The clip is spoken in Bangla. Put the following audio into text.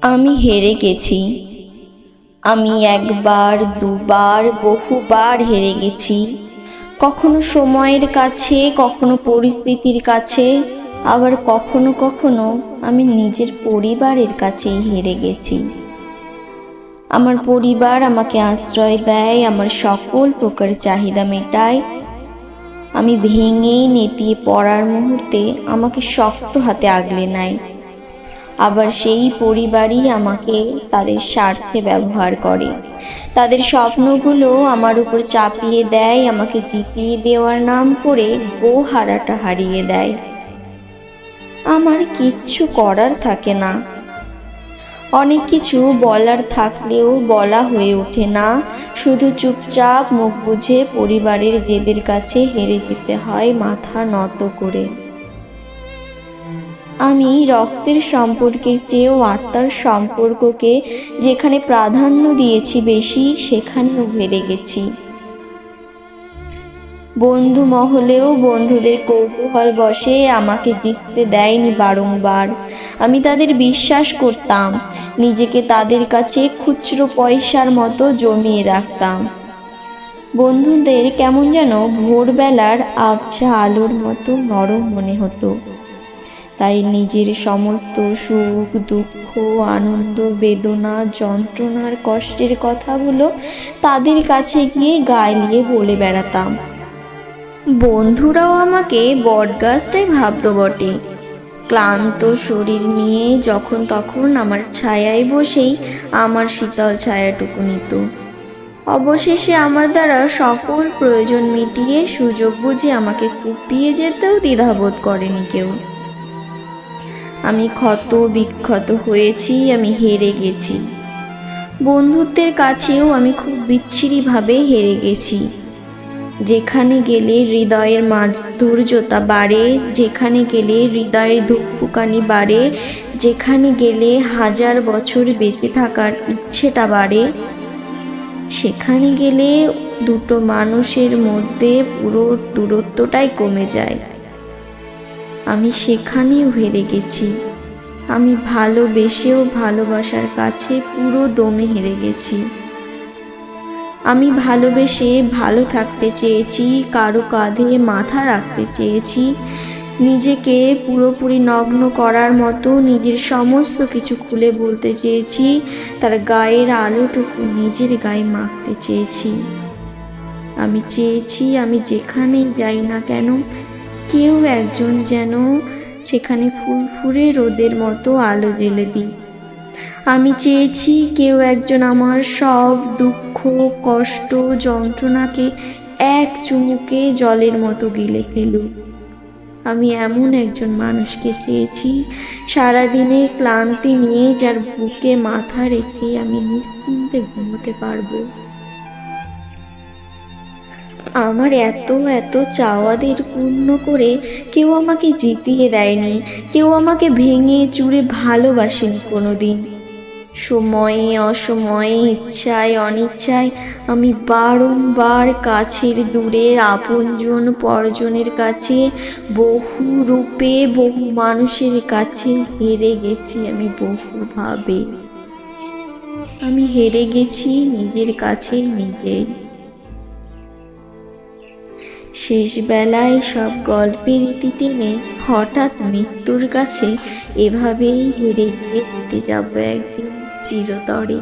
আমি হেরে গেছি। আমি একবার, দুবার, বহুবার হেরে গেছি। কখনো সময়ের কাছে, কখনো পরিস্থিতির কাছে, আবার কখনো কখনো আমি নিজের পরিবারের কাছেই হেরে গেছি। আমার পরিবার আমাকে আশ্রয় দেয়, আমার সকল প্রকার চাহিদা মেটায়। আমি ভেঙে নেতিয়ে পড়ার মুহূর্তে আমাকে শক্ত হাতে আগলে নেয়। আবার সেই পরিবারই আমাকে তাদের স্বার্থে ব্যবহার করে, তাদের স্বপ্নগুলো আমার উপর চাপিয়ে দেয়, আমাকে জিতিয়ে দেওয়ার নাম করে গোহারাটা হারিয়ে দেয়। আমার কিচ্ছু করার থাকে না। অনেক কিছু বলার থাকলেও বলা হয়ে ওঠে না, শুধু চুপচাপ মুখ বুজে পরিবারের জেদের কাছে হেরে যেতে হয় মাথা নত করে। আমি রক্তের সম্পর্কের চেয়েও আত্মার সম্পর্ককে যেখানে প্রাধান্য দিয়েছি বেশি, সেখানেও হেরে গেছি। বন্ধু মহলেও বন্ধুদের কৌতূহল বশে আমাকে জিততে দেয়নি বারংবার। আমি তাদের বিশ্বাস করতাম, নিজেকে তাদের কাছে খুচরো পয়সার মতো জমিয়ে রাখতাম। বন্ধুদের কেমন যেন ভোরবেলার আবছা আলোর মতো নরম মনে হতো। তাই নিজের সমস্ত সুখ, দুঃখ, আনন্দ, বেদনা, যন্ত্রণার, কষ্টের কথাগুলো তাদের কাছে গিয়ে গায়ে বলে বেড়াতাম। বন্ধুরাও আমাকে বটগাছটাই ভাবতো বটে। ক্লান্ত শরীর নিয়ে যখন তখন আমার ছায়ায় বসেই আমার শীতল ছায়াটুকু নিত। অবশেষে আমার দ্বারা সকল প্রয়োজন মিটিয়ে সুযোগ বুঝে আমাকে কুপিয়ে যেতেও দ্বিধাবোধ করেনি কেউ। আমি ক্ষত বিক্ষত হয়েছি, আমি হেরে গেছি। বন্ধুত্বের কাছেও আমি খুব বিচ্ছিরিভাবে হেরে গেছি। যেখানে গেলে হৃদয়ের মাধুর্যতা বাড়ে, যেখানে গেলে হৃদয়ের ধুকপুকানি বাড়ে, যেখানে গেলে হাজার বছর বেঁচে থাকার ইচ্ছেটা বাড়ে, সেখানে গেলে দুটো মানুষের মধ্যে পুরো দূরত্বটাই কমে যায়। আমি সেখানেও হেরে গেছি। আমি ভালোবেসেও ভালোবাসার কাছে পুরো দমে হেরে গেছি। আমি ভালোবেসে ভালো থাকতে চেয়েছি, কারো কাঁধে মাথা রাখতে চেয়েছি, নিজেকে পুরোপুরি নগ্ন করার মতো নিজের সমস্ত কিছু খুলে বলতে চেয়েছি, তার গায়ের আলোটুকু নিজের গায়ে মাখতে চেয়েছি। আমি চেয়েছি আমি যেখানেই যাই না কেন, কেউ একজন যেন সেখানে ফুরফুরে রোদের মতো আলো জ্বেলে দিই। আমি চেয়েছি কেউ একজন আমার সব দুঃখ, কষ্ট, যন্ত্রণাকে এক চুমুকে জলের মতো গিলে ফেলুক। আমি এমন একজন মানুষকে চেয়েছি, সারাদিনের ক্লান্তি নিয়ে যার বুকে মাথা রেখে আমি নিশ্চিন্তে ঘুমোতে পারবো। আমার এত এত চাওয়াদের পূর্ণ করে কেউ আমাকে জিতিয়ে দেয়নি, কেউ আমাকে ভেঙে চুরে ভালোবাসেনি কোনোদিন। সময়ে অসময়ে, ইচ্ছায় অনিচ্ছায় আমি বারংবার কাছের দূরের আপনজন পরজনের কাছে, বহু রূপে বহু মানুষের কাছে হেরে গেছি আমি বহুভাবে। আমি হেরে গেছি নিজের কাছে নিজেই। শেষ বেলায় সব গল্পের ইতি টেনে হঠাৎ মৃত্যুর কাছে এভাবেই হেরে গিয়ে জিতে যাব একদিন চিরতরে।